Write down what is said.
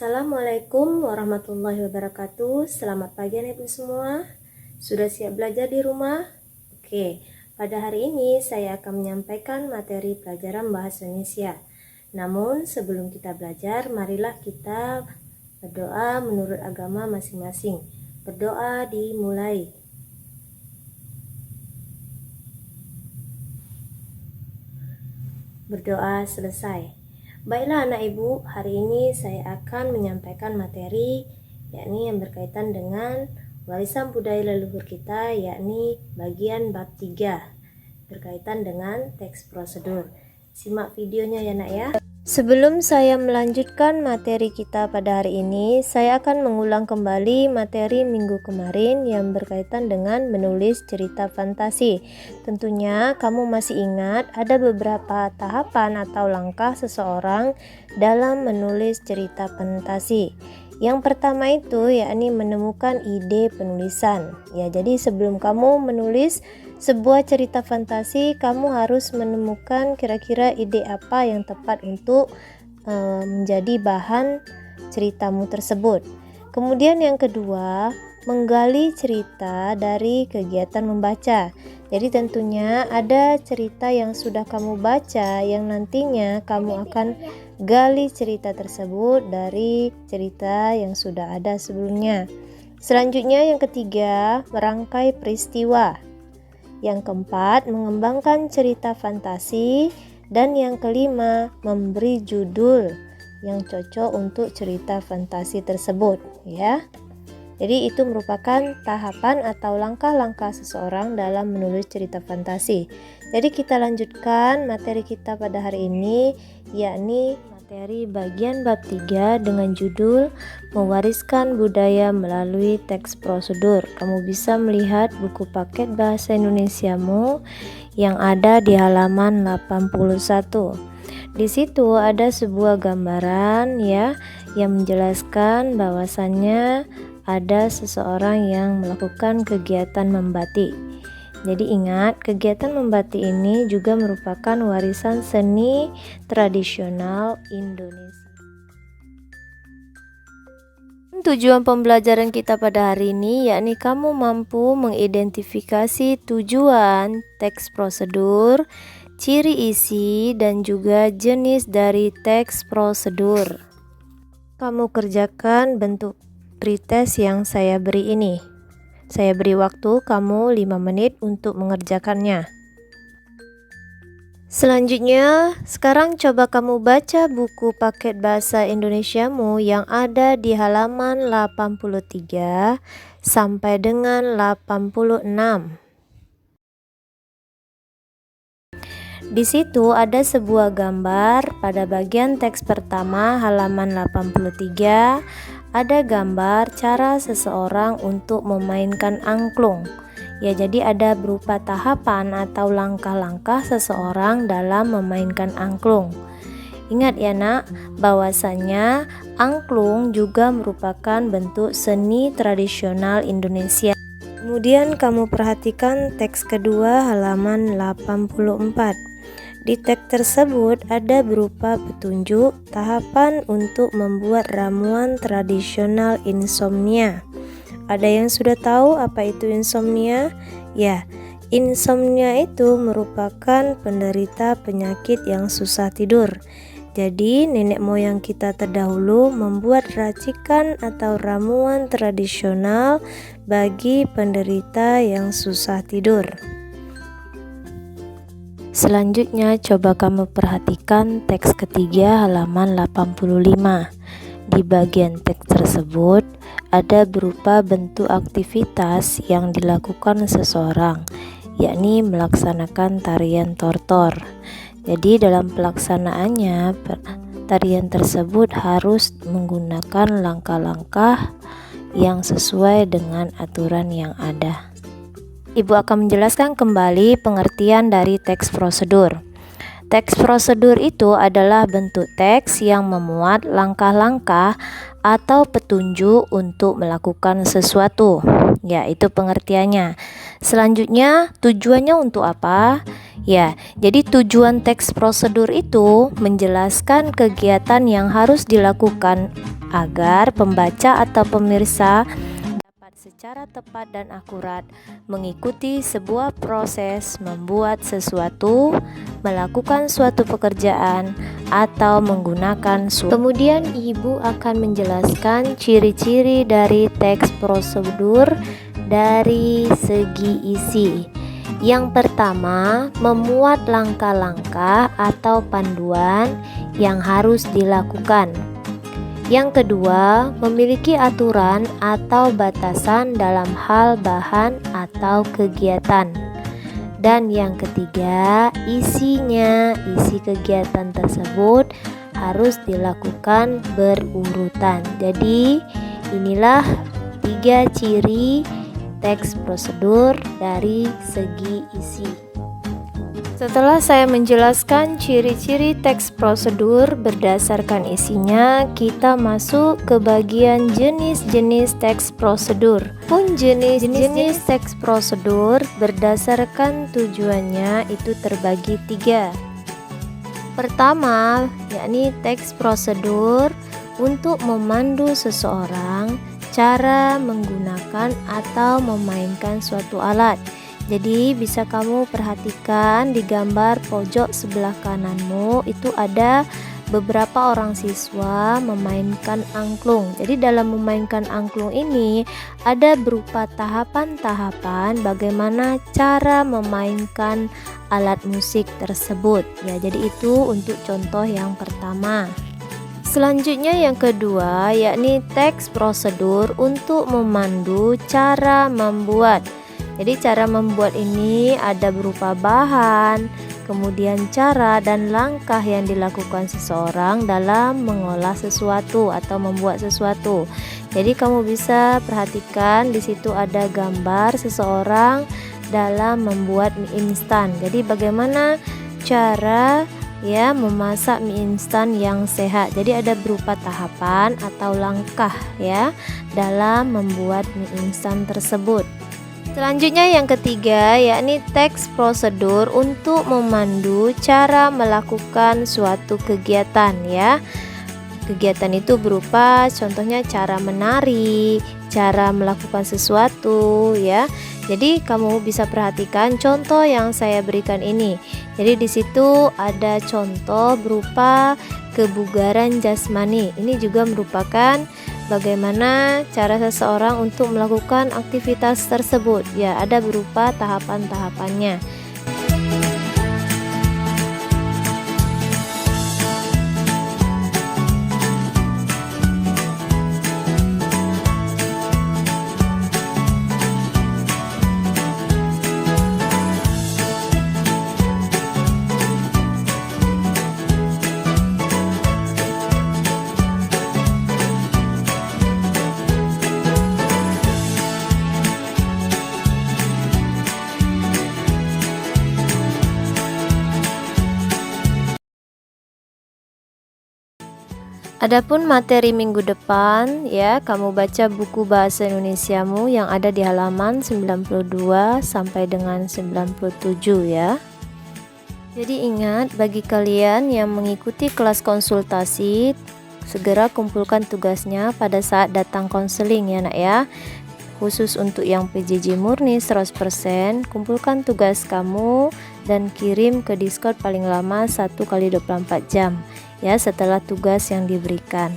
Assalamualaikum warahmatullahi wabarakatuh. Selamat pagi anak ibu semua. Sudah siap belajar di rumah? Oke, pada hari ini saya akan menyampaikan materi pelajaran bahasa Indonesia. Namun sebelum kita belajar, marilah kita berdoa menurut agama masing-masing. Berdoa dimulai. Berdoa selesai. Baiklah anak ibu, hari ini saya akan menyampaikan materi yakni yang berkaitan dengan warisan budaya leluhur kita, yakni bagian bab 3 berkaitan dengan teks prosedur. Simak videonya ya nak ya. Sebelum saya melanjutkan materi kita pada hari ini, saya akan mengulang kembali materi minggu kemarin yang berkaitan dengan menulis cerita fantasi. Tentunya kamu masih ingat ada beberapa tahapan atau langkah seseorang dalam menulis cerita fantasi. Yang pertama itu yakni menemukan ide penulisan. Ya, jadi sebelum kamu menulis sebuah cerita fantasi, kamu harus menemukan kira-kira ide apa yang tepat untuk menjadi bahan ceritamu tersebut. Kemudian yang kedua, menggali cerita dari kegiatan membaca. Jadi tentunya ada cerita yang sudah kamu baca yang nantinya kamu akan gali cerita tersebut dari cerita yang sudah ada sebelumnya. Selanjutnya yang ketiga, merangkai peristiwa. Yang keempat, mengembangkan cerita fantasi. Dan yang kelima, memberi judul yang cocok untuk cerita fantasi tersebut, ya. Jadi itu merupakan tahapan atau langkah-langkah seseorang dalam menulis cerita fantasi. Jadi kita lanjutkan materi kita pada hari ini, yakni materi bagian bab 3 dengan judul mewariskan budaya melalui teks prosedur. Kamu bisa melihat buku paket bahasa Indonesiamu yang ada di halaman 81. Di situ ada sebuah gambaran ya yang menjelaskan bahwasannya ada seseorang yang melakukan kegiatan membatik. Jadi ingat, kegiatan membatik ini juga merupakan warisan seni tradisional Indonesia. Tujuan pembelajaran kita pada hari ini yakni kamu mampu mengidentifikasi tujuan teks prosedur, ciri isi, dan juga jenis dari teks prosedur. Kamu kerjakan bentuk pretest yang saya beri ini. Saya beri waktu kamu 5 menit untuk mengerjakannya. Selanjutnya, sekarang coba kamu baca buku paket bahasa Indonesiamu yang ada di halaman 83 sampai dengan 86. Di situ ada sebuah gambar pada bagian teks pertama halaman 83. Ada gambar cara seseorang untuk memainkan angklung. Ya, jadi ada berupa tahapan atau langkah-langkah seseorang dalam memainkan angklung. Ingat ya nak, bahwasanya angklung juga merupakan bentuk seni tradisional Indonesia. Kemudian kamu perhatikan teks kedua halaman 84. Di teks tersebut ada berupa petunjuk tahapan untuk membuat ramuan tradisional insomnia. Ada yang sudah tahu apa itu insomnia? Ya, insomnia itu merupakan penderita penyakit yang susah tidur. Jadi nenek moyang kita terdahulu membuat racikan atau ramuan tradisional bagi penderita yang susah tidur. Selanjutnya coba kamu perhatikan teks ketiga halaman 85. Di bagian teks tersebut ada berupa bentuk aktivitas yang dilakukan seseorang, yakni melaksanakan tarian tortor. Jadi dalam pelaksanaannya tarian tersebut harus menggunakan langkah-langkah yang sesuai dengan aturan yang ada. Ibu akan menjelaskan kembali pengertian dari teks prosedur. Teks prosedur itu adalah bentuk teks yang memuat langkah-langkah atau petunjuk untuk melakukan sesuatu. Ya, itu pengertiannya. Selanjutnya, tujuannya untuk apa? Ya, jadi tujuan teks prosedur itu menjelaskan kegiatan yang harus dilakukan agar pembaca atau pemirsa secara tepat dan akurat mengikuti sebuah proses membuat sesuatu, melakukan suatu pekerjaan, atau menggunakan suatu. Kemudian ibu akan menjelaskan ciri-ciri dari teks prosedur dari segi isi. Yang pertama, memuat langkah-langkah atau panduan yang harus dilakukan. Yang kedua, memiliki aturan atau batasan dalam hal bahan atau kegiatan. Dan yang ketiga, isi kegiatan tersebut harus dilakukan berurutan. Jadi, inilah 3 ciri teks prosedur dari segi isi. Setelah saya menjelaskan ciri-ciri teks prosedur berdasarkan isinya, kita masuk ke bagian jenis-jenis teks prosedur. Pun jenis-jenis teks prosedur berdasarkan tujuannya itu terbagi 3. Pertama, yakni teks prosedur untuk memandu seseorang cara menggunakan atau memainkan suatu alat. Jadi bisa kamu perhatikan di gambar pojok sebelah kananmu itu ada beberapa orang siswa memainkan angklung. Jadi dalam memainkan angklung ini ada berupa tahapan-tahapan bagaimana cara memainkan alat musik tersebut. Ya, jadi itu untuk contoh yang pertama. Selanjutnya yang kedua yakni teks prosedur untuk memandu cara membuat. Jadi cara membuat ini ada berupa bahan, kemudian cara dan langkah yang dilakukan seseorang dalam mengolah sesuatu atau membuat sesuatu. Jadi kamu bisa perhatikan di situ ada gambar seseorang dalam membuat mie instan. Jadi bagaimana cara memasak mie instan yang sehat. Jadi ada berupa tahapan atau langkah dalam membuat mie instan tersebut. Selanjutnya yang ketiga yakni teks prosedur untuk memandu cara melakukan suatu kegiatan Kegiatan itu berupa contohnya cara menari, cara melakukan sesuatu Jadi kamu bisa perhatikan contoh yang saya berikan ini. Jadi di situ ada contoh berupa kebugaran jasmani. Ini juga merupakan bagaimana cara seseorang untuk melakukan aktivitas tersebut. Ya, ada berupa tahapan-tahapannya. Adapun materi minggu depan kamu baca buku bahasa Indonesiamu yang ada di halaman 92 sampai dengan 97 ya. Jadi ingat, bagi kalian yang mengikuti kelas konsultasi, segera kumpulkan tugasnya pada saat datang konseling ya nak ya. Khusus untuk yang PJJ murni 100%, kumpulkan tugas kamu dan kirim ke Discord paling lama 1 kali 24 jam setelah tugas yang diberikan.